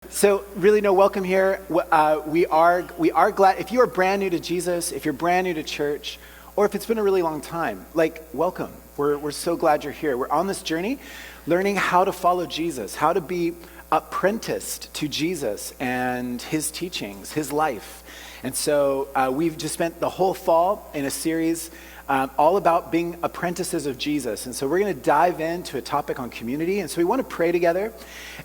So really, no, welcome here. We are glad, if you are brand new to Jesus, if you're brand new to church, or if it's been a really long time, welcome. We're so glad you're here. We're on this journey, learning how to follow Jesus, how to be apprenticed to Jesus and his teachings, his life. And so we've just spent the whole fall in a series all about being apprentices of Jesus. And so we're going to dive into a topic on community. And so we want to pray together.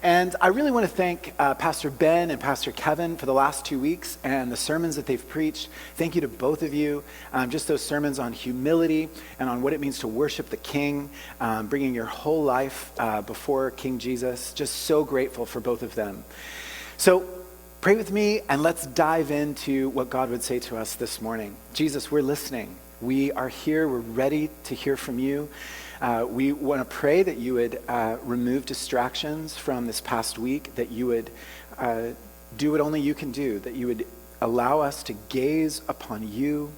And I really want to thank Pastor Ben and Pastor Kevin for the last 2 weeks and the sermons that they've preached. Thank you to both of you. Just those sermons on humility and on what it means to worship the King, bringing your whole life before King Jesus. Just so grateful for both of them. So pray with me and let's dive into what God would say to us this morning. Jesus, we're listening. We are here. We're ready to hear from you. We want to pray that you would remove distractions from this past week, that you would do what only you can do, that you would allow us to gaze upon you,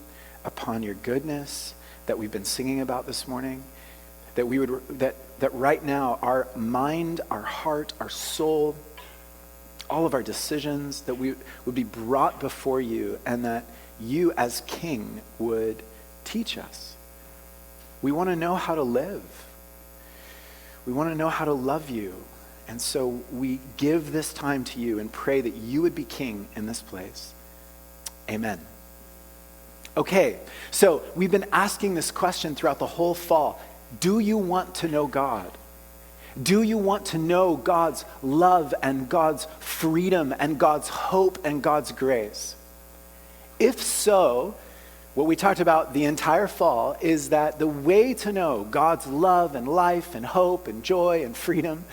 upon your goodness that we've been singing about this morning, that we would that right now our mind, our heart, our soul, all of our decisions, that we would be brought before you, and that you as King would teach us. We want to know how to live. We want to know how to love you. And so we give this time to you and pray that you would be King in this place. Amen. Okay, so we've been asking this question throughout the whole fall. Do you want to know God? Do you want to know God's love and God's freedom and God's hope and God's grace? If so, what we talked about the entire fall is that the way to know God's love and life and hope and joy and freedom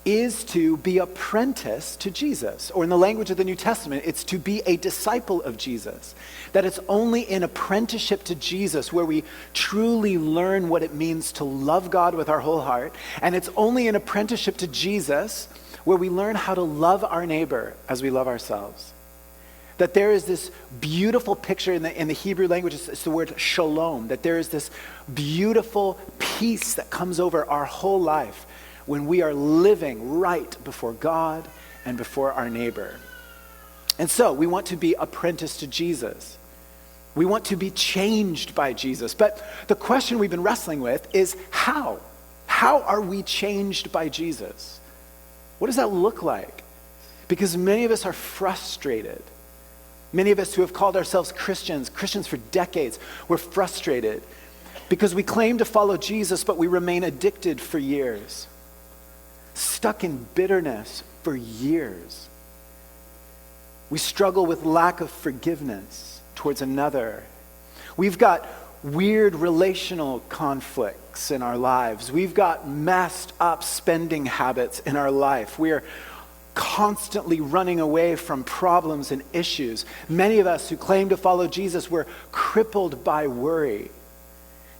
is to be apprenticed to Jesus. Or in the language of the New Testament, it's to be a disciple of Jesus. That it's only in apprenticeship to Jesus where we truly learn what it means to love God with our whole heart. And it's only in apprenticeship to Jesus where we learn how to love our neighbor as we love ourselves. That there is this beautiful picture in the Hebrew language, it's the word shalom, that there is this beautiful peace that comes over our whole life when we are living right before God and before our neighbor. And so we want to be apprenticed to Jesus. We want to be changed by Jesus. But the question we've been wrestling with is how? How are we changed by Jesus? What does that look like? Because many of us are frustrated. Many of us who have called ourselves Christians for decades, we're frustrated because we claim to follow Jesus, but we remain addicted for years, stuck in bitterness for years. We struggle with lack of forgiveness towards another. We've got weird relational conflicts in our lives. We've got messed up spending habits in our life. We are constantly running away from problems and issues. Many of us who claim to follow Jesus, we're crippled by worry,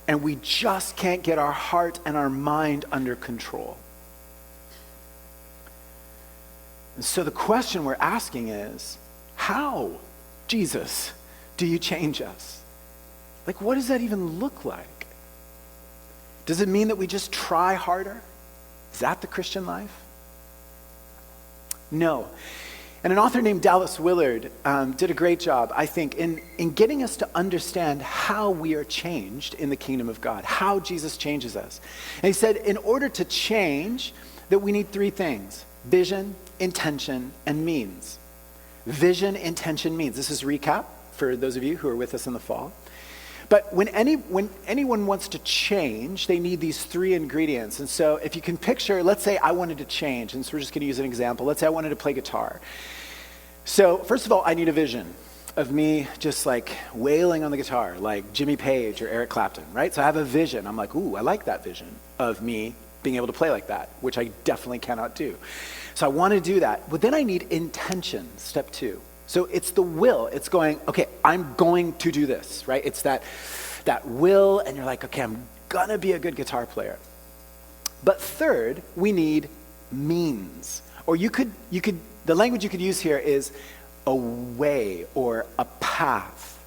and we just can't get our heart and our mind under control. And so the question we're asking is, how, Jesus, do you change us? What does that even look like? Does it mean that we just try harder? Is that the Christian life? No. And an author named Dallas Willard did a great job, I think, in getting us to understand how we are changed in the kingdom of God, how Jesus changes us. And he said, in order to change, that we need 3 things: vision, intention, and means. Vision, intention, means. This is recap for those of you who are with us in the fall. But when anyone wants to change, they need these 3 ingredients. And so if you can picture, let's say I wanted to change, and so we're just going to use an example. Let's say I wanted to play guitar. So first of all, I need a vision of me just wailing on the guitar, like Jimmy Page or Eric Clapton, right? So I have a vision. I'm like, ooh, I like that vision of me being able to play like that, which I definitely cannot do. So I want to do that. But then I need intention, step 2. So it's the will. It's going, okay, I'm going to do this, right? It's that will, and you're like, okay, I'm gonna be a good guitar player. But third, we need means. Or the language you could use here is a way or a path.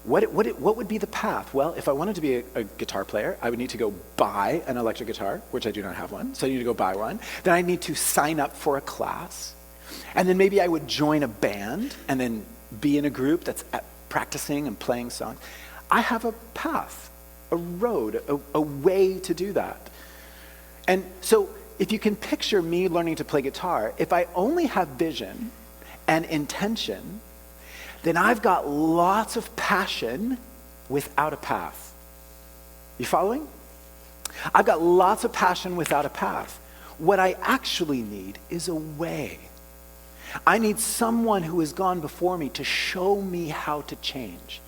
what would be the path? Well, if I wanted to be a guitar player, I would need to go buy an electric guitar, which I do not have one, so I need to go buy one. Then I need to sign up for a class. And then maybe I would join a band and then be in a group that's practicing and playing songs. I have a path, a road, a way to do that. And so if you can picture me learning to play guitar, if I only have vision and intention, then I've got lots of passion without a path. You following? I've got lots of passion without a path. What I actually need is a way. I need someone who has gone before me to show me how to change.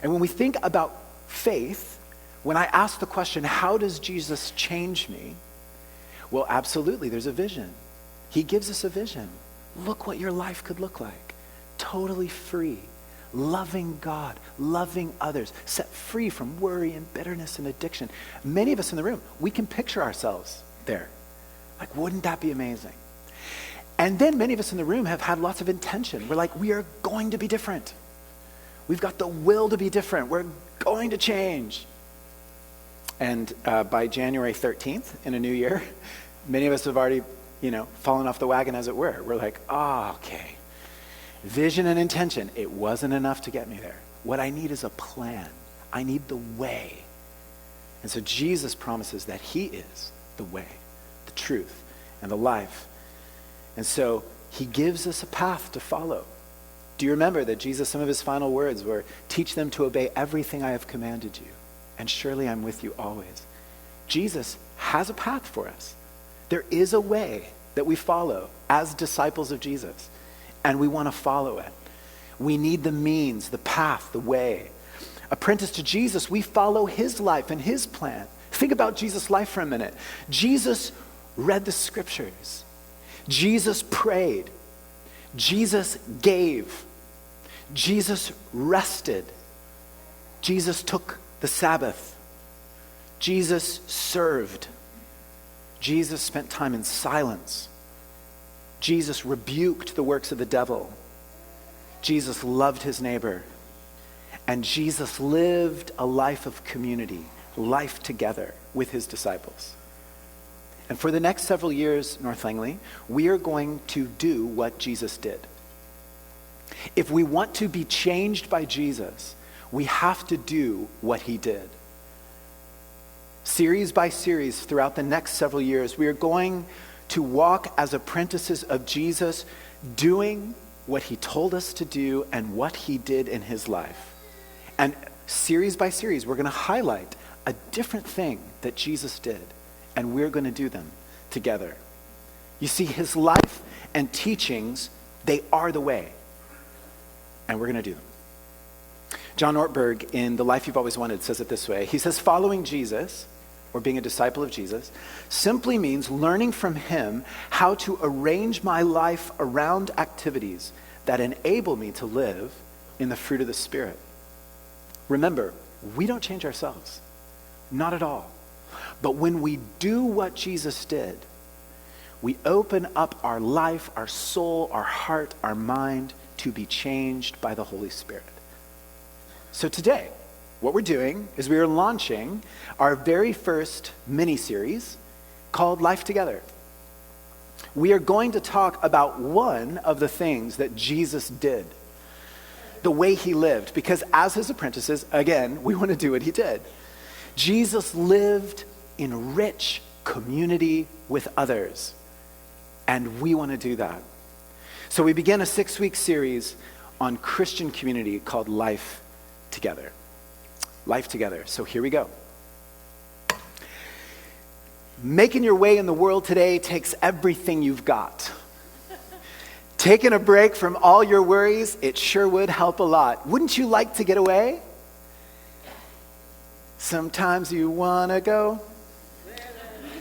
And when we think about faith, when I ask the question, how does Jesus change me? Well, absolutely, there's a vision. He gives us a vision. Look what your life could look like. Totally free, loving God, loving others, set free from worry and bitterness and addiction. Many of us in the room, we can picture ourselves there. Like, wouldn't that be amazing? And then many of us in the room have had lots of intention. We're like, we are going to be different. We've got the will to be different. We're going to change. And by January 13th in a new year, many of us have already, fallen off the wagon, as it were. We're like, okay. Vision and intention, it wasn't enough to get me there. What I need is a plan. I need the way. And so Jesus promises that he is the way, the truth, and the life. And so he gives us a path to follow. Do you remember that Jesus, some of his final words were, teach them to obey everything I have commanded you, and surely I'm with you always. Jesus has a path for us. There is a way that we follow as disciples of Jesus. And we want to follow it. We need the means, the path, the way. Apprenticed to Jesus, we follow his life and his plan. Think about Jesus' life for a minute. Jesus read the scriptures. Jesus prayed. Jesus gave. Jesus rested. Jesus took the Sabbath. Jesus served. Jesus spent time in silence. Jesus rebuked the works of the devil. Jesus loved his neighbor. And Jesus lived a life of community, life together with his disciples. And for the next several years, North Langley, we are going to do what Jesus did. If we want to be changed by Jesus, we have to do what he did. Series by series throughout the next several years, we are going to walk as apprentices of Jesus, doing what he told us to do and what he did in his life. And series by series, we're going to highlight a different thing that Jesus did, and we're going to do them together. You see, his life and teachings, they are the way, and we're going to do them. John Ortberg, in The Life You've Always Wanted, says it this way. He says, following Jesus, or being a disciple of Jesus, simply means learning from him how to arrange my life around activities that enable me to live in the fruit of the Spirit. Remember, we don't change ourselves. Not at all. But when we do what Jesus did, we open up our life, our soul, our heart, our mind to be changed by the Holy Spirit. So today, what we're doing is we are launching our very first mini-series called Life Together. We are going to talk about one of the things that Jesus did, the way he lived, because as his apprentices, again, we want to do what he did. Jesus lived in rich community with others, and we want to do that. So we begin a 6-week series on Christian community called Life Together. Life Together. So here we go. Making your way in the world today takes everything you've got. Taking a break from all your worries, it sure would help a lot. Wouldn't you like to get away? Sometimes you want to go.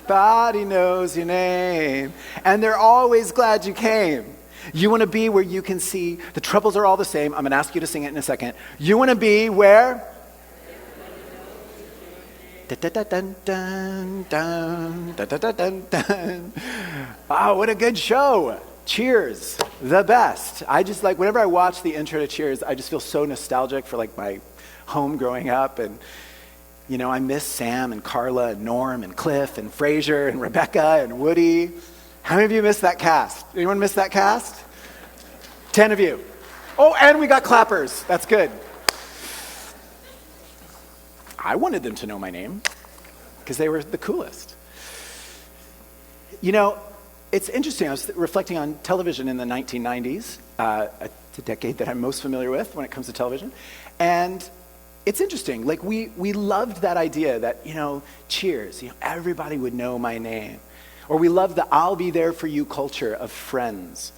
Body knows your name. And they're always glad you came. You want to be where you can see the troubles are all the same. I'm going to ask you to sing it in a second. You want to be where? Dun, dun, dun, dun, dun, dun, dun, dun. Wow, what a good show. Cheers, the best. I just like, whenever I watch the intro to Cheers, I just feel so nostalgic for like my home growing up. And, you know, I miss Sam and Carla and Norm and Cliff and Fraser and Rebecca and Woody. How many of you missed that cast? Anyone miss that cast? 10 of you. Oh, and we got clappers. That's good. I wanted them to know my name because they were the coolest. You know, it's interesting. I was reflecting on television in the 1990s, a decade that I'm most familiar with when it comes to television. And it's interesting. Like, we loved that idea that, you know, Cheers, you know, everybody would know my name. Or we loved the I'll be there for you culture of Friends.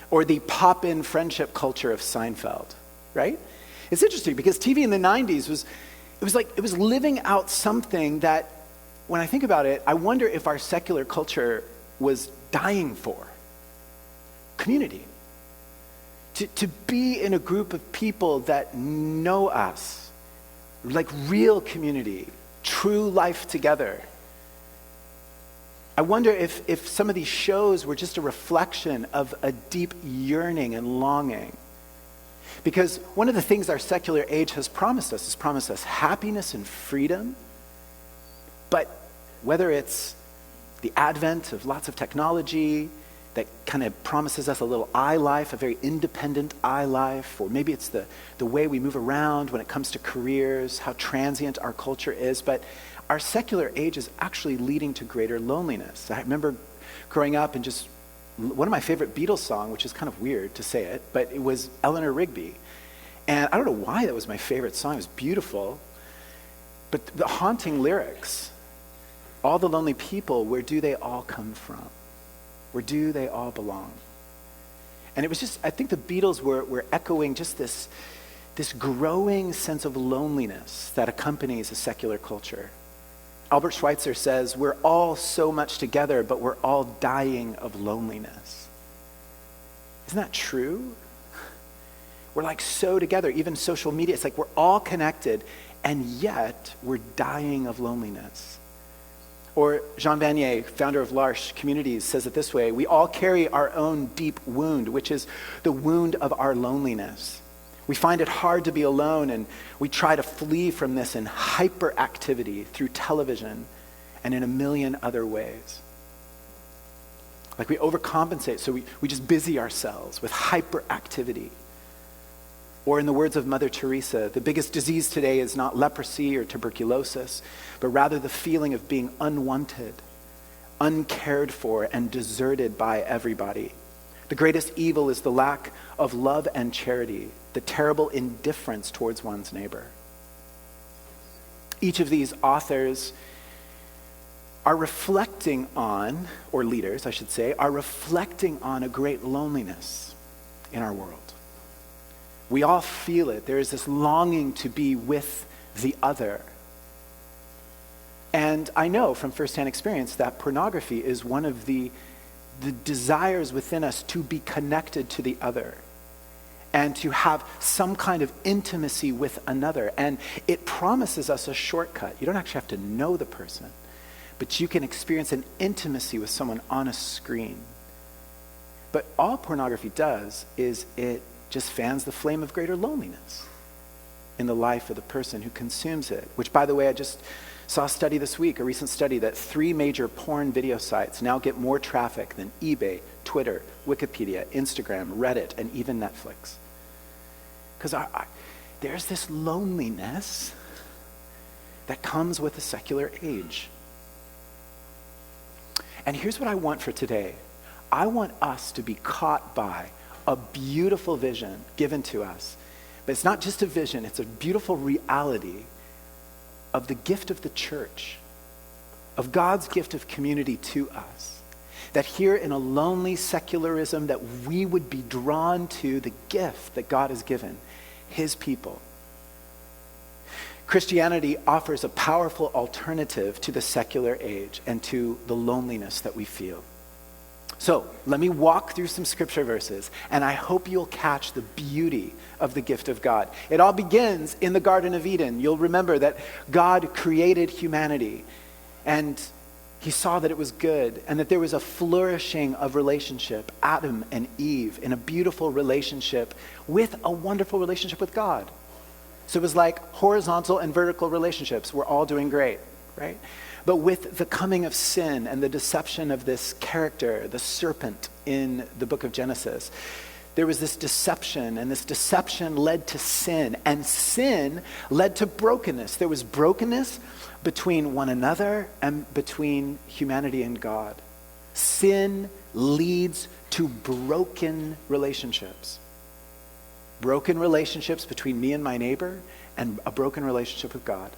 Or the pop-in friendship culture of Seinfeld, right? It's interesting because TV in the 90s was living out something that, when I think about it, I wonder if our secular culture was dying for. Community. To be in a group of people that know us, like real community, true life together. I wonder if some of these shows were just a reflection of a deep yearning and longing. Because one of the things our secular age has promised us happiness and freedom. But whether it's the advent of lots of technology that kind of promises us a little I life, a very independent I life, or maybe it's the way we move around when it comes to careers, how transient our culture is, but our secular age is actually leading to greater loneliness. I remember growing up and just one of my favorite Beatles songs, which is kind of weird to say it, but it was Eleanor Rigby. And I don't know why that was my favorite song. It was beautiful. But the haunting lyrics, all the lonely people, where do they all come from? Where do they all belong? And it was just, I think the Beatles were echoing just this growing sense of loneliness that accompanies a secular culture. Albert Schweitzer says, we're all so much together, but we're all dying of loneliness. Isn't that true? We're like so together, even social media. It's like we're all connected, and yet we're dying of loneliness. Or Jean Vanier, founder of L'Arche Communities, says it this way: we all carry our own deep wound, which is the wound of our loneliness. We find it hard to be alone, and we try to flee from this in hyperactivity through television and in a million other ways. Like we overcompensate, so we just busy ourselves with hyperactivity. Or in the words of Mother Teresa, the biggest disease today is not leprosy or tuberculosis, but rather the feeling of being unwanted, uncared for, and deserted by everybody. The greatest evil is the lack of love and charity, the terrible indifference towards one's neighbor. Each of these authors are reflecting on, or leaders, I should say, are reflecting on a great loneliness in our world. We all feel it. There is this longing to be with the other. And I know from firsthand experience that pornography is one of the desires within us to be connected to the other and to have some kind of intimacy with another. And it promises us a shortcut. You don't actually have to know the person, but you can experience an intimacy with someone on a screen. But all pornography does is it just fans the flame of greater loneliness in the life of the person who consumes it. Which, by the way, I just saw a study this week, a recent study, that 3 major porn video sites now get more traffic than eBay, Twitter, Wikipedia, Instagram, Reddit, and even Netflix. Because there's this loneliness that comes with the secular age. And here's what I want for today. I want us to be caught by a beautiful vision given to us. But it's not just a vision, it's a beautiful reality of the gift of the church, of God's gift of community to us. That here in a lonely secularism, that we would be drawn to the gift that God has given his people. Christianity offers a powerful alternative to the secular age and to the loneliness that we feel. So let me walk through some scripture verses, and I hope you'll catch the beauty of the gift of God. It all begins in the Garden of Eden. You'll remember that God created humanity, and he saw that it was good and that there was a flourishing of relationship, Adam and Eve, in a beautiful relationship with a wonderful relationship with God. So it was like horizontal and vertical relationships. We're all doing great, right? But with the coming of sin and the deception of this character, the serpent in the book of Genesis, there was this deception, and this deception led to sin, and sin led to brokenness. There was brokenness between one another and between humanity and God. Sin leads to broken relationships. Broken relationships between me and my neighbor, and a broken relationship with God.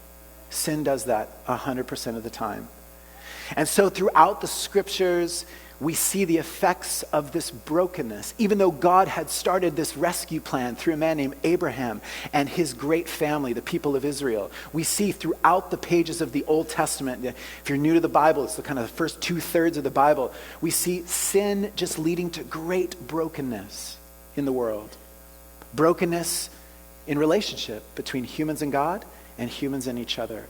Sin does that 100% of the time. And so throughout the scriptures, we see the effects of this brokenness. Even though God had started this rescue plan through a man named Abraham and his great family, the people of Israel, we see throughout the pages of the Old Testament, if you're new to the Bible, it's the kind of the first 2/3 of the Bible, we see sin just leading to great brokenness in the world. Brokenness in relationship between humans and God and humans and each other.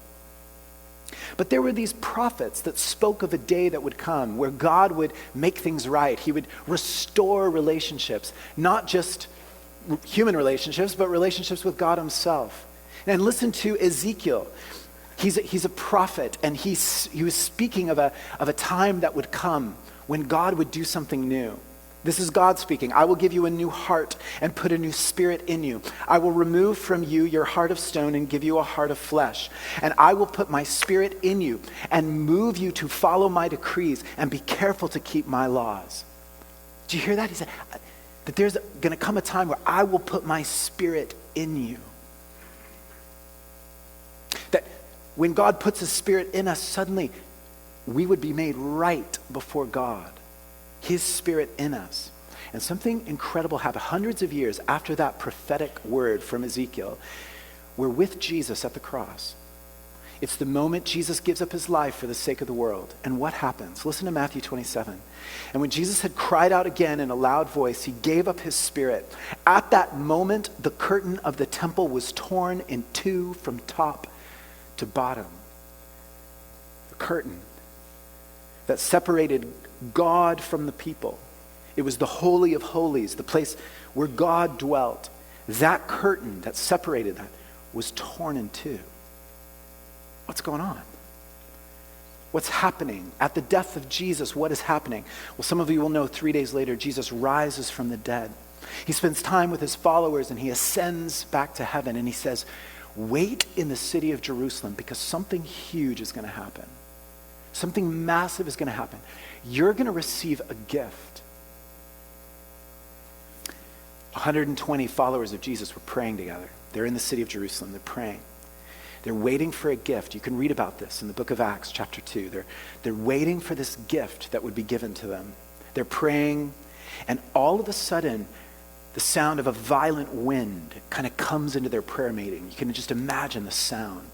But there were these prophets that spoke of a day that would come where God would make things right. He would restore relationships, not just human relationships, but relationships with God himself. And listen to Ezekiel. He's a prophet, and he was speaking of a time that would come when God would do something new. This is God speaking. I will give you a new heart and put a new spirit in you. I will remove from you your heart of stone and give you a heart of flesh. And I will put my spirit in you and move you to follow my decrees and be careful to keep my laws. Do you hear that? He said that there's going to come a time where I will put my spirit in you. That when God puts his spirit in us, suddenly we would be made right before God. His spirit in us. And something incredible happened. Hundreds of years after that prophetic word from Ezekiel, we're with Jesus at the cross. It's the moment Jesus gives up his life for the sake of the world. And what happens? Listen to Matthew 27. And when Jesus had cried out again in a loud voice, he gave up his spirit. At that moment, the curtain of the temple was torn in two from top to bottom. The curtain that separated God from the people. It was the Holy of Holies, the place where God dwelt. That curtain that separated that was torn in two. What's going on? What's happening? At the death of Jesus, what is happening? Well, some of you will know 3 days later, Jesus rises from the dead. He spends time with his followers and he ascends back to heaven, and he says, wait in the city of Jerusalem because something huge is going to happen. Something massive is going to happen. You're going to receive a gift. 120 followers of Jesus were praying together. They're in the city of Jerusalem. They're praying. They're waiting for a gift. You can read about this in the book of Acts, chapter 2. They're waiting for this gift that would be given to them. They're praying, and all of a sudden, the sound of a violent wind kind of comes into their prayer meeting. You can just imagine the sound.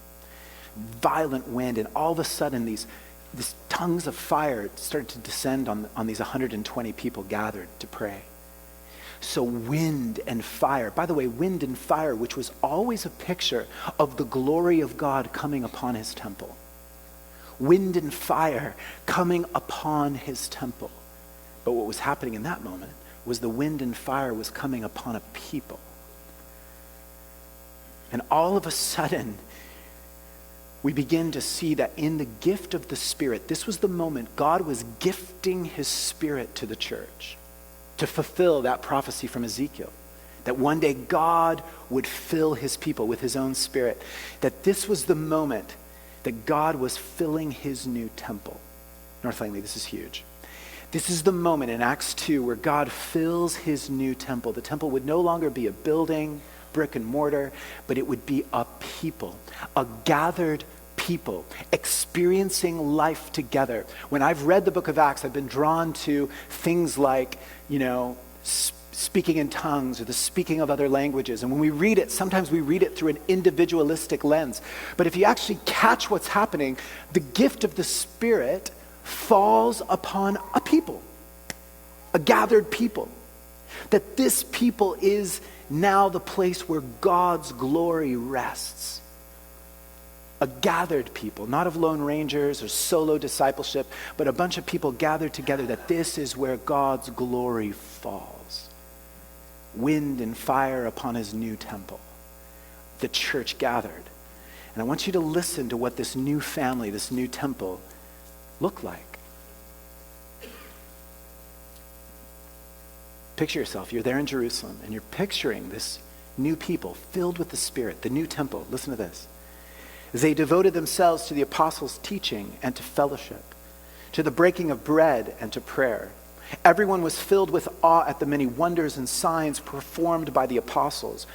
Violent wind, and all of a sudden, these tongues of fire started to descend on these 120 people gathered to pray. So wind and fire. By the way, wind and fire, which was always a picture of the glory of God coming upon his temple. Wind and fire coming upon his temple. But what was happening in that moment was the wind and fire was coming upon a people. And all of a sudden, we begin to see that in the gift of the Spirit, this was the moment God was gifting his Spirit to the church to fulfill that prophecy from Ezekiel, that one day God would fill his people with his own Spirit, that this was the moment that God was filling his new temple. North Langley, this is huge. This is the moment in Acts 2 where God fills his new temple. The temple would no longer be a building, brick and mortar, but it would be a people, a gathered people experiencing life together. When I've read the book of Acts, I've been drawn to things like, speaking in tongues or the speaking of other languages. And when we read it, sometimes we read it through an individualistic lens. But if you actually catch what's happening, the gift of the Spirit falls upon a people, a gathered people. That this people is now the place where God's glory rests. a gathered people, not of lone rangers or solo discipleship, but a bunch of people gathered together, that this is where God's glory falls. Wind and fire upon his new temple. The church gathered. And I want you to listen to what this new family, this new temple looked like. Picture yourself, you're there in Jerusalem, and you're picturing this new people filled with the Spirit, the new temple. Listen to this. They devoted themselves to the apostles' teaching and to fellowship, to the breaking of bread and to prayer. Everyone was filled with awe at the many wonders and signs performed by the apostles.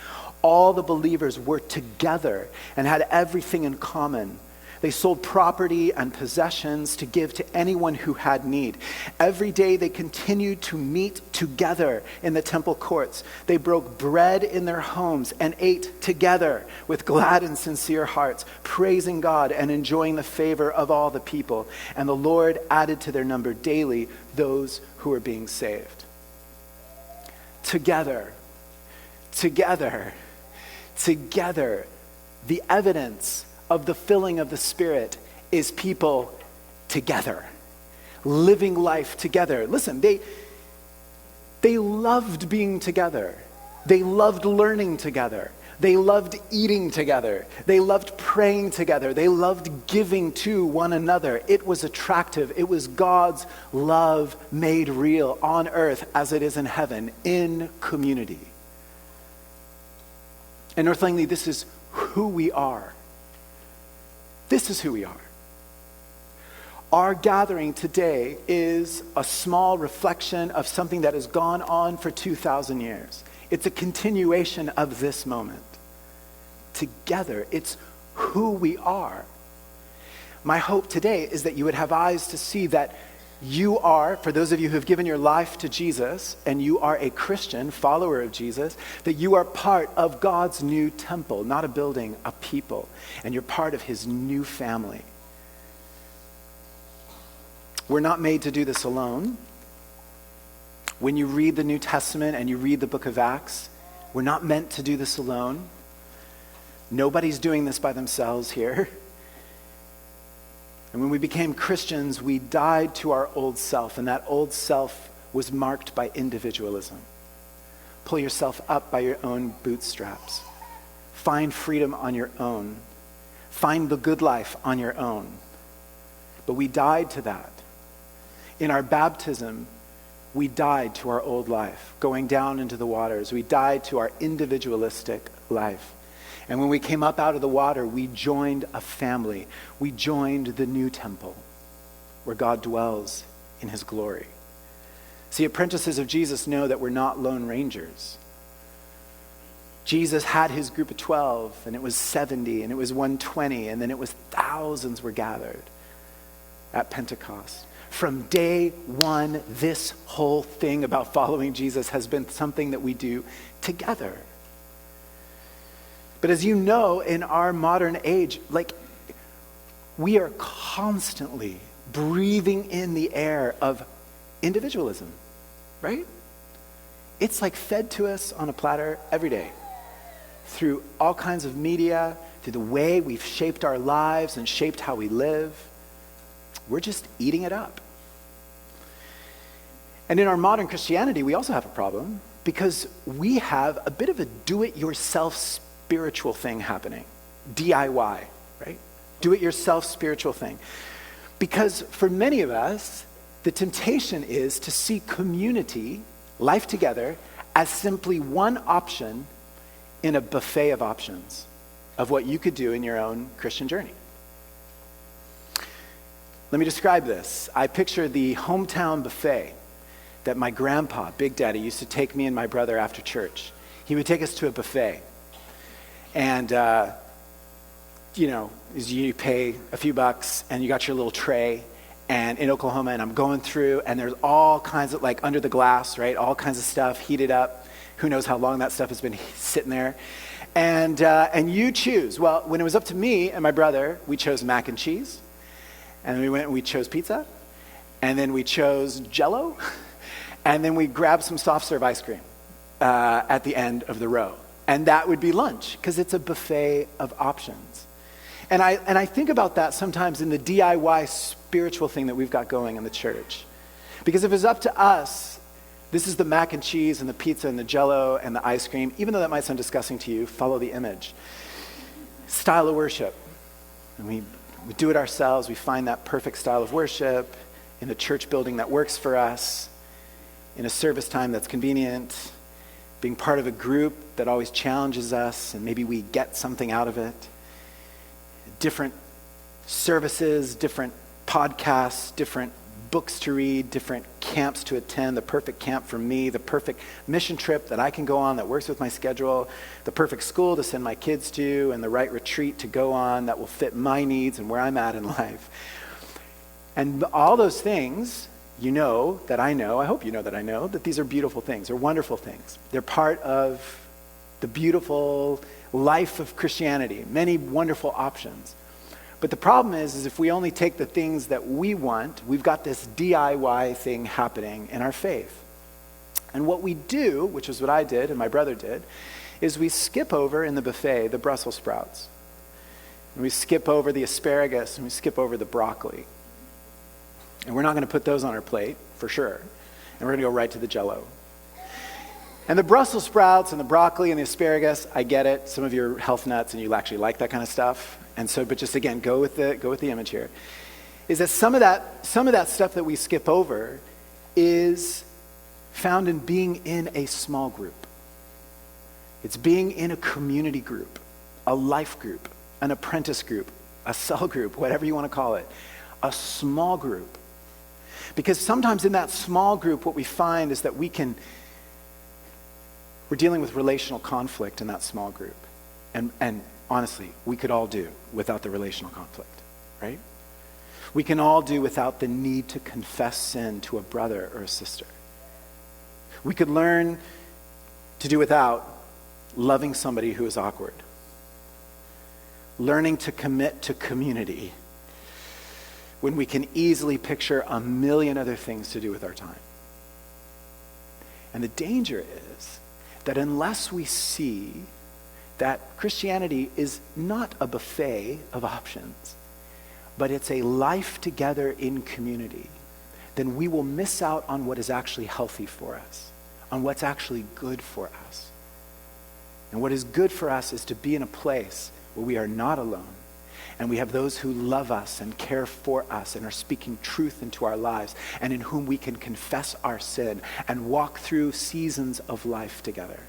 All the believers were together and had everything in common. They sold property and possessions to give to anyone who had need. Every day they continued to meet together in the temple courts. They broke bread in their homes and ate together with glad and sincere hearts, praising God and enjoying the favor of all the people. And the Lord added to their number daily those who were being saved. Together, the evidence of the filling of the Spirit is people together, living life together. Listen, they loved being together. They loved learning together. They loved eating together. They loved praying together. They loved giving to one another. It was attractive. It was God's love made real on earth as it is in heaven, in community. And North Langley, this is who we are. This is who we are. Our gathering today is a small reflection of something that has gone on for 2,000 years. It's a continuation of this moment. Together, it's who we are. My hope today is that you would have eyes to see that you are, for those of you who have given your life to Jesus, and you are a Christian, follower of Jesus, that you are part of God's new temple, not a building, a people. And you're part of his new family. We're not made to do this alone. When you read the New Testament and you read the book of Acts, we're not meant to do this alone. Nobody's doing this by themselves here. And when we became Christians, we died to our old self, and that old self was marked by individualism. Pull yourself up by your own bootstraps. Find freedom on your own. Find the good life on your own. But we died to that. In our baptism, we died to our old life, going down into the waters. We died to our individualistic life. And when we came up out of the water, we joined a family. We joined the new temple where God dwells in his glory. See, apprentices of Jesus know that we're not lone rangers. Jesus had his group of 12, and it was 70, and it was 120, and then it was thousands were gathered at Pentecost. From day one, this whole thing about following Jesus has been something that we do together. But as you know, in our modern age, we are constantly breathing in the air of individualism, right? It's fed to us on a platter every day through all kinds of media, through the way we've shaped our lives and shaped how we live. We're just eating it up. And in our modern Christianity, we also have a problem because we have a bit of a do-it-yourself spiritual thing happening. DIY, right? Do-it-yourself spiritual thing. Because for many of us, the temptation is to see community, life together, as simply one option in a buffet of options of what you could do in your own Christian journey. Let me describe this. I picture the hometown buffet that my grandpa, Big Daddy, used to take me and my brother after church. He would take us to a buffet. And, you pay a few bucks and you got your little tray. And in Oklahoma, and I'm going through, and there's all kinds of, under the glass, right? All kinds of stuff heated up. Who knows how long that stuff has been sitting there. And you choose. Well, when it was up to me and my brother, we chose mac and cheese. And we went and we chose pizza. And then we chose Jell-O. And then we grabbed some soft serve ice cream at the end of the row. And that would be lunch, because it's a buffet of options. And I think about that sometimes in the DIY spiritual thing that we've got going in the church. Because if it's up to us, this is the mac and cheese and the pizza and the jello and the ice cream. Even though that might sound disgusting to you, follow the image. Style of worship. And we do it ourselves. We find that perfect style of worship in the church building that works for us, in a service time that's convenient, being part of a group that always challenges us, and maybe we get something out of it. Different services, different podcasts, different books to read, different camps to attend, the perfect camp for me, the perfect mission trip that I can go on that works with my schedule, the perfect school to send my kids to, and the right retreat to go on that will fit my needs and where I'm at in life. And all those things, you know that I know, I hope you know that these are beautiful things, they're wonderful things. They're part of the beautiful life of Christianity, many wonderful options. But the problem is if we only take the things that we want, we've got this DIY thing happening in our faith. And what we do, which is what I did and my brother did, is we skip over in the buffet the Brussels sprouts. And we skip over the asparagus and we skip over the broccoli. And we're not going to put those on our plate, for sure. And we're going to go right to the jello. And the Brussels sprouts and the broccoli and the asparagus, I get it. Some of you are health nuts and you actually like that kind of stuff. And so, but just again, go with the image here. Is that some of that stuff that we skip over is found in being in a small group. It's being in a community group, a life group, an apprentice group, a cell group, whatever you want to call it, a small group. Because sometimes in that small group, what we find is that we're dealing with relational conflict in that small group. And honestly, we could all do without the relational conflict, right? We can all do without the need to confess sin to a brother or a sister. We could learn to do without loving somebody who is awkward. Learning to commit to community when we can easily picture a million other things to do with our time. And the danger is that unless we see that Christianity is not a buffet of options, but it's a life together in community, then we will miss out on what is actually healthy for us, on what's actually good for us. And what is good for us is to be in a place where we are not alone, and we have those who love us and care for us and are speaking truth into our lives, and in whom we can confess our sin and walk through seasons of life together.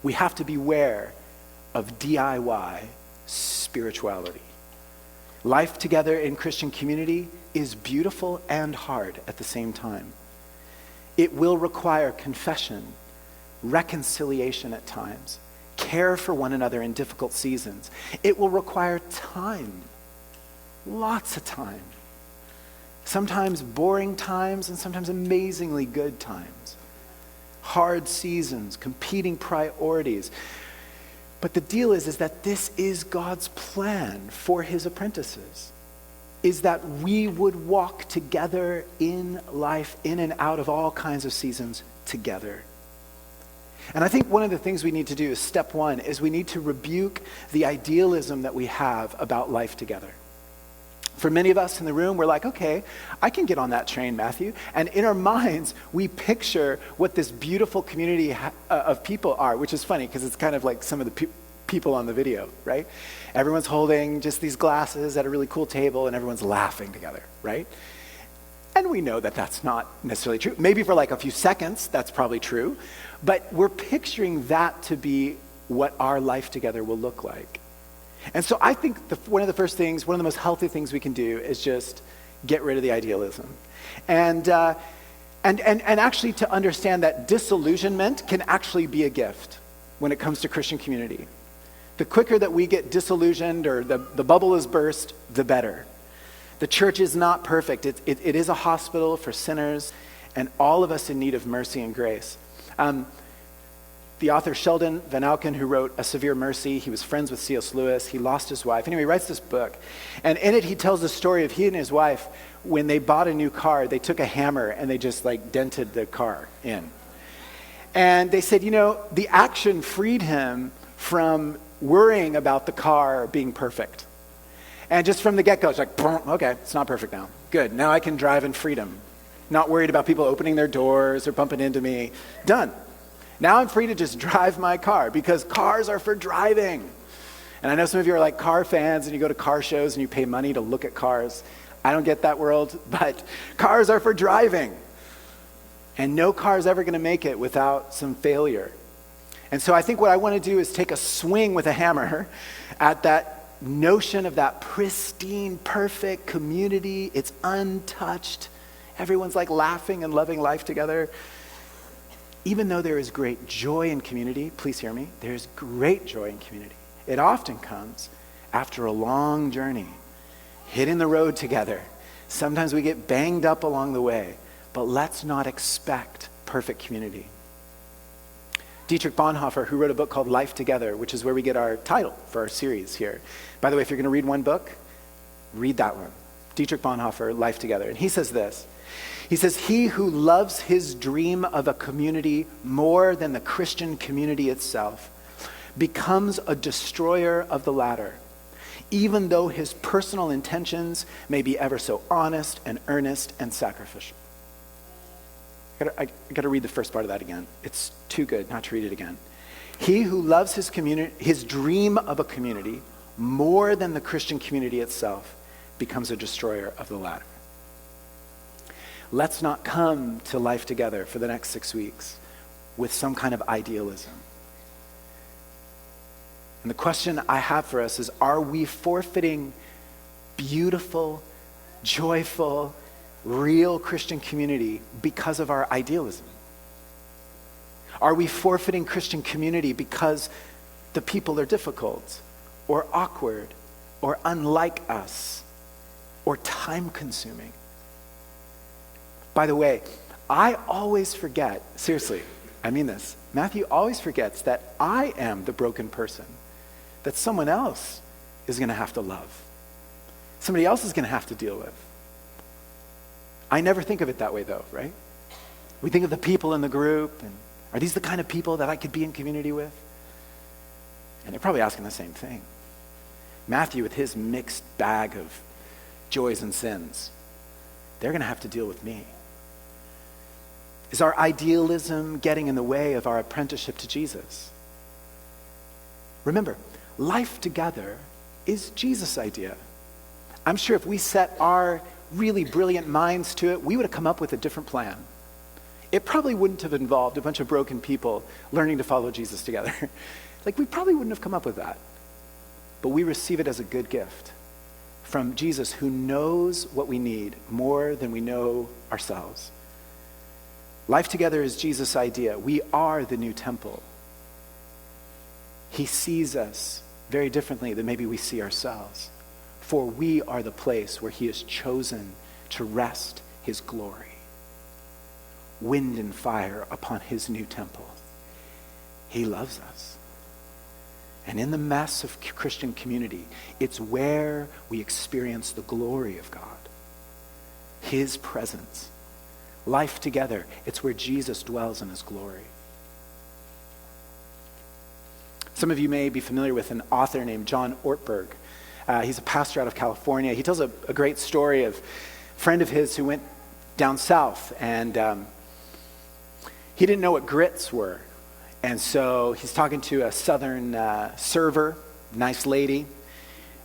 We have to beware of DIY spirituality. Life together in Christian community is beautiful and hard at the same time. It will require confession, reconciliation at times, care for one another in difficult seasons. It will require time, lots of time. Sometimes boring times and sometimes amazingly good times. Hard seasons, competing priorities. But the deal is that this is God's plan for his apprentices, is that we would walk together in life, in and out of all kinds of seasons together. And I think one of the things we need to do is step one, is we need to rebuke the idealism that we have about life together. For many of us in the room, we're like, okay, I can get on that train, Matthew. And in our minds, we picture what this beautiful community of people are, which is funny because it's kind of like some of the people on the video, right? Everyone's holding just these glasses at a really cool table and everyone's laughing together, right? And we know that that's not necessarily true. Maybe for like a few seconds, that's probably true. But we're picturing that to be what our life together will look like. And so I think one of the first things, one of the most healthy things we can do is just get rid of the idealism. And actually to understand that disillusionment can actually be a gift when it comes to Christian community. The quicker that we get disillusioned or the bubble is burst, the better. The church is not perfect. It is a hospital for sinners and all of us in need of mercy and grace. The author Sheldon Van Auken, who wrote A Severe Mercy, he was friends with C.S. Lewis. He lost his wife. Anyway, he writes this book. And in it, he tells the story of he and his wife, when they bought a new car, they took a hammer and they just like dented the car in. And they said, the action freed him from worrying about the car being perfect. And just from the get-go, it's like, okay, it's not perfect now. Good, now I can drive in freedom. Not worried about people opening their doors or bumping into me. Done. Now I'm free to just drive my car because cars are for driving. And I know some of you are like car fans and you go to car shows and you pay money to look at cars. I don't get that world, but cars are for driving. And no car is ever going to make it without some failure. And so I think what I want to do is take a swing with a hammer at that notion of that pristine, perfect community. It's untouched. Everyone's like laughing and loving life together. Even though there is great joy in community, please hear me, there's great joy in community. It often comes after a long journey, hitting the road together. Sometimes we get banged up along the way, but let's not expect perfect community. Dietrich Bonhoeffer, who wrote a book called Life Together, which is where we get our title for our series here. By the way, if you're going to read one book, read that one. Dietrich Bonhoeffer, Life Together. And he says this. He says, he who loves his dream of a community more than the Christian community itself becomes a destroyer of the latter, even though his personal intentions may be ever so honest and earnest and sacrificial. I got to read the first part of that again. It's too good not to read it again. He who loves his community, his dream of a community more than the Christian community itself becomes a destroyer of the latter. Let's not come to Life Together for the next 6 weeks with some kind of idealism. And the question I have for us is, are we forfeiting beautiful, joyful, real Christian community because of our idealism? Are we forfeiting Christian community because the people are difficult or awkward or unlike us or time-consuming? By the way, I always forget, seriously, I mean this, Matthew always forgets that I am the broken person that someone else is going to have to love. Somebody else is going to have to deal with. I never think of it that way though, right? We think of the people in the group, and are these the kind of people that I could be in community with? And they're probably asking the same thing. Matthew, with his mixed bag of joys and sins, they're going to have to deal with me. Is our idealism getting in the way of our apprenticeship to Jesus? Remember, life together is Jesus' idea. I'm sure if we set our really brilliant minds to it, we would have come up with a different plan. It probably wouldn't have involved a bunch of broken people learning to follow Jesus together. Like, we probably wouldn't have come up with that. But we receive it as a good gift from Jesus, who knows what we need more than we know ourselves. Life together is Jesus' idea. We are the new temple. He sees us very differently than maybe we see ourselves. For we are the place where he has chosen to rest his glory. Wind and fire upon his new temple. He loves us. And in the mess of Christian community, it's where we experience the glory of God. His presence. Life together, it's where Jesus dwells in his glory. Some of you may be familiar with an author named John Ortberg. He's a pastor out of California. He tells a great story of a friend of his who went down south, and he didn't know what grits were. And so he's talking to a southern server, nice lady,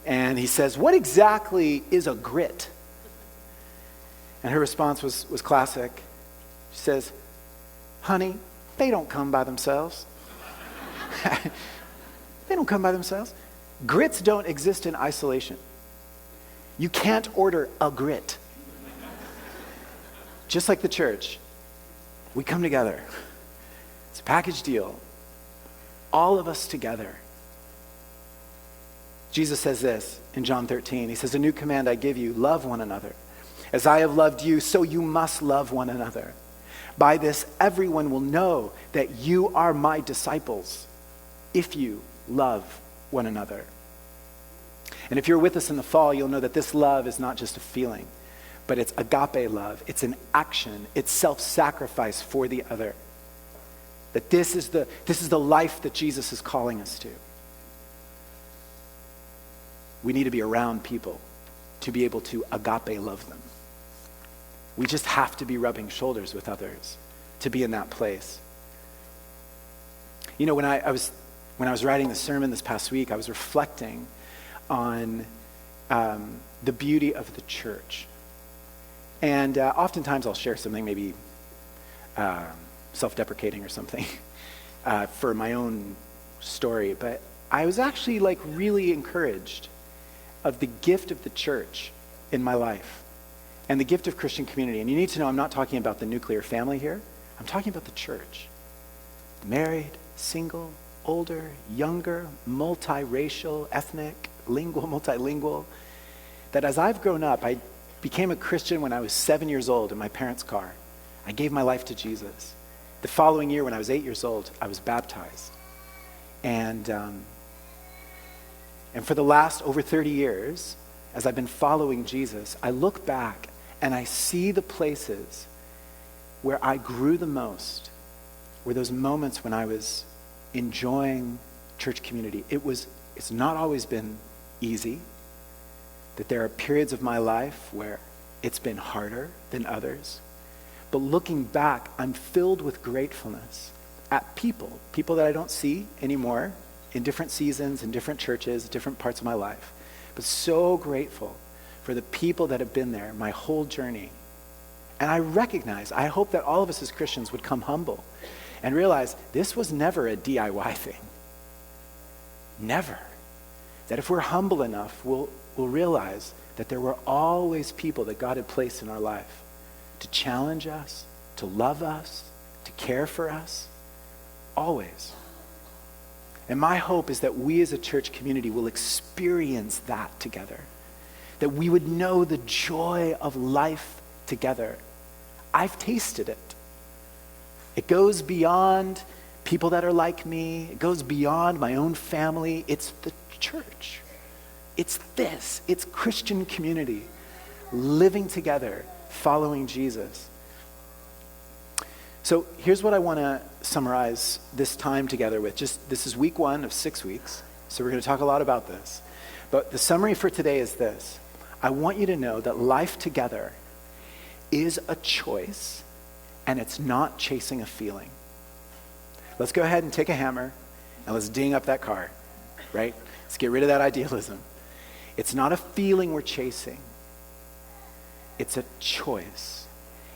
and he says, "What exactly is a grit?" And her response was classic. She says, "Honey, they don't come by themselves." They don't come by themselves. Grits don't exist in isolation. You can't order a grit. Just like the church, we come together. It's a package deal. All of us together. Jesus says this in John 13. He says, "A new command I give you, love one another. As I have loved you, so you must love one another. By this, everyone will know that you are my disciples, if you love one another." And if you're with us in the fall, you'll know that this love is not just a feeling, but it's agape love. It's an action. It's self-sacrifice for the other. That this is the life that Jesus is calling us to. We need to be around people to be able to agape love them. We just have to be rubbing shoulders with others to be in that place. You know, when I was writing the sermon this past week, I was reflecting on the beauty of the church. And oftentimes I'll share something maybe self-deprecating or something for my own story. But I was actually like really encouraged of the gift of the church in my life and the gift of Christian community. And you need to know I'm not talking about the nuclear family here. I'm talking about the church. Married, single, older, younger, multiracial, ethnic, lingual, multilingual. That as I've grown up, I became a Christian when I was 7 years old in my parents' car. I gave my life to Jesus. The following year, when I was 8 years old, I was baptized. And for the last over 30 years, as I've been following Jesus, I look back and I see the places where I grew the most, were those moments when I was enjoying church community. It's not always been easy, that there are periods of my life where it's been harder than others. But looking back, I'm filled with gratefulness at people that I don't see anymore in different seasons, in different churches, different parts of my life. But so grateful for the people that have been there my whole journey. And I hope that all of us as Christians would come humble and realize this was never a DIY thing. Never. That if we're humble enough, we'll realize that there were always people that God had placed in our life to challenge us, to love us, to care for us, always. And my hope is that we as a church community will experience that together, that we would know the joy of life together. I've tasted it. It goes beyond people that are like me. It goes beyond my own family. It's the church. It's Christian community, living together, following Jesus. So here's what I want to summarize this time together with. This is week 1 of 6 weeks, so we're going to talk a lot about this. But the summary for today is this. I want you to know that life together is a choice, and it's not chasing a feeling. Let's go ahead and take a hammer, and let's ding up that car, right? Let's get rid of that idealism. It's not a feeling we're chasing. It's a choice.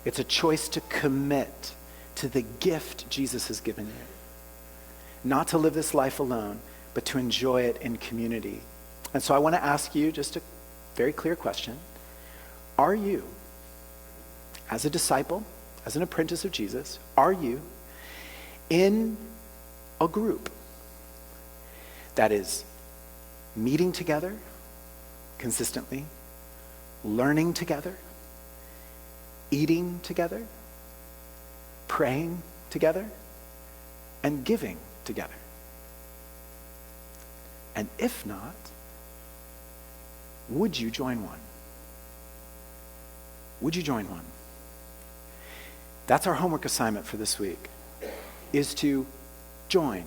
It's a choice to commit to the gift Jesus has given you. Not to live this life alone, but to enjoy it in community. And so I want to ask you just a very clear question. Are you, as a disciple, as an apprentice of Jesus, are you in a group that is meeting together consistently, learning together, eating together, praying together, and giving together? And if not, would you join one? Would you join one? That's our homework assignment for this week, is to join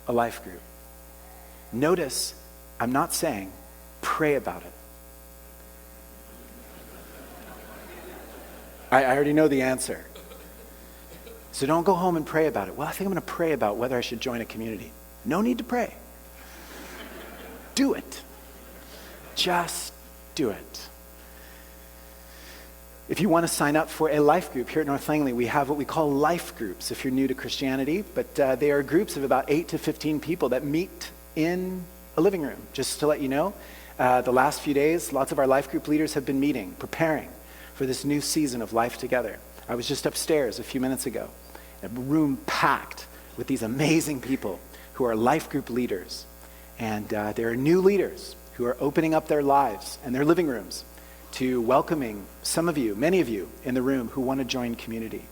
a life group. Notice, I'm not saying pray about it. I already know the answer. So don't go home and pray about it. Well, I think I'm going to pray about whether I should join a community. No need to pray. Do it. Just do it. If you want to sign up for a life group here at North Langley, we have what we call life groups if you're new to Christianity, but they are groups of about 8 to 15 people that meet in a living room. Just to let you know, the last few days, lots of our life group leaders have been meeting, preparing for this new season of life together. I was just upstairs a few minutes ago, a room packed with these amazing people who are life group leaders. And there are new leaders who are opening up their lives and their living rooms to welcoming some of you, many of you in the room who want to join community.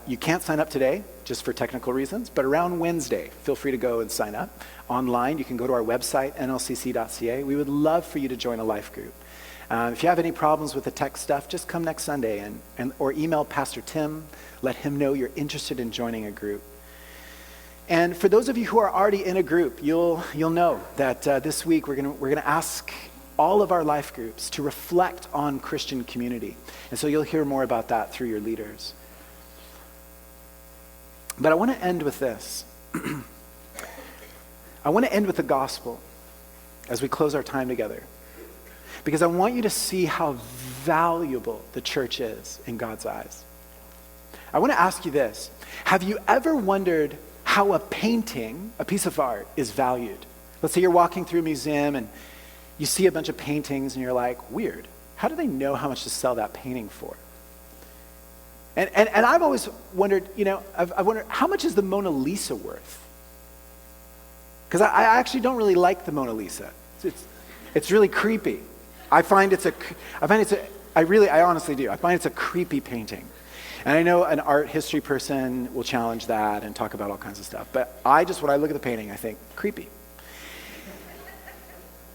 You can't sign up today just for technical reasons, but around Wednesday, feel free to go and sign up. Online, you can go to our website, nlcc.ca. We would love for you to join a life group. If you have any problems with the tech stuff, just come next Sunday or email Pastor Tim. Let him know you're interested in joining a group. And for those of you who are already in a group, you'll know that this week we're gonna ask all of our life groups to reflect on Christian community. And so you'll hear more about that through your leaders. But I want to end with this. I want to end with the gospel as we close our time together. Because I want you to see how valuable the church is in God's eyes. I want to ask you this. Have you ever wondered how a painting, a piece of art, is valued? Let's say you're walking through a museum and you see a bunch of paintings and you're like, weird. How do they know how much to sell that painting for? And I've always wondered, I've wondered, how much is the Mona Lisa worth? Because I actually don't really like the Mona Lisa. It's really creepy. I honestly do. I find it's a creepy painting. And I know an art history person will challenge that and talk about all kinds of stuff. But when I look at the painting, I think, creepy.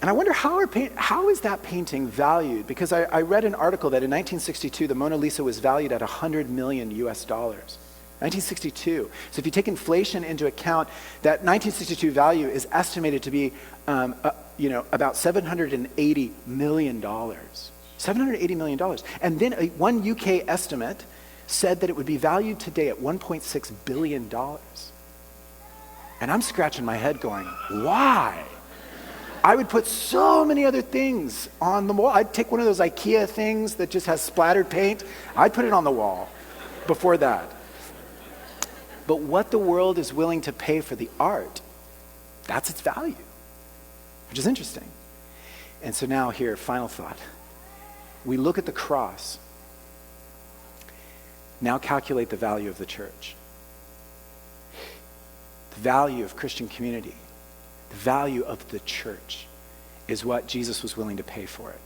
And I wonder how is that painting valued? Because I read an article that in 1962, the Mona Lisa was valued at $100 million US. 1962. So if you take inflation into account, that 1962 value is estimated to be about $780 million. $780 million. And then one UK estimate said that it would be valued today at $1.6 billion. And I'm scratching my head going, why? I would put so many other things on the wall. I'd take one of those IKEA things that just has splattered paint. I'd put it on the wall before that. But what the world is willing to pay for the art, that's its value, which is interesting. And so now here, final thought. We look at the cross. Now calculate the value of the church. The value of Christian community. The value of the church is what Jesus was willing to pay for it.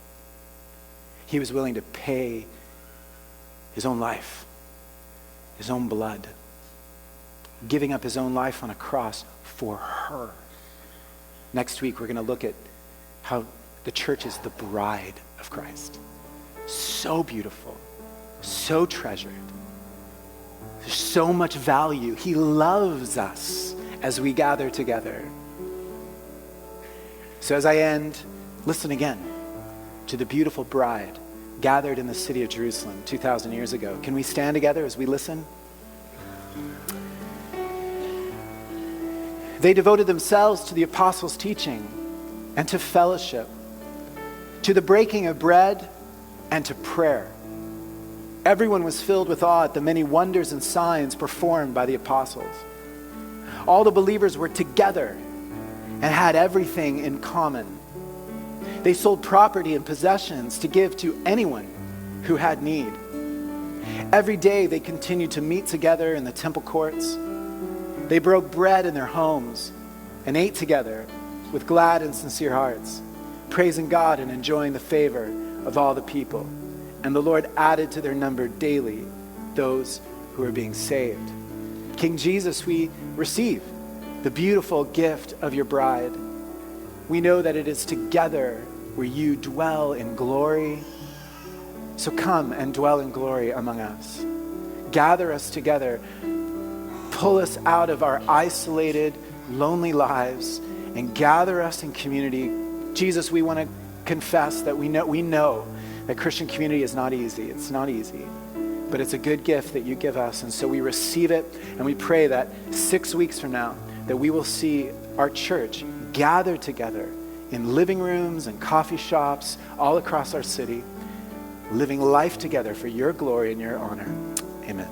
He was willing to pay his own life, his own blood, giving up his own life on a cross for her. Next week, we're going to look at how the church is the bride of Christ. So beautiful, so treasured. There's so much value. He loves us as we gather together. So as I end, listen again to the beautiful bride gathered in the city of Jerusalem 2,000 years ago. Can we stand together as we listen? They devoted themselves to the apostles' teaching and to fellowship, to the breaking of bread and to prayer. Everyone was filled with awe at the many wonders and signs performed by the apostles. All the believers were together and had everything in common. They sold property and possessions to give to anyone who had need. Every day they continued to meet together in the temple courts. They broke bread in their homes and ate together with glad and sincere hearts, praising God and enjoying the favor of all the people. And the Lord added to their number daily those who are being saved. King Jesus, we receive the beautiful gift of your bride. We know that it is together where you dwell in glory. So come and dwell in glory among us. Gather us together. Pull us out of our isolated, lonely lives and gather us in community. Jesus, we want to confess that we know that Christian community is not easy. It's not easy, but it's a good gift that you give us. And so we receive it, and we pray that 6 weeks from now, that we will see our church gather together in living rooms and coffee shops all across our city, living life together for your glory and your honor. Amen.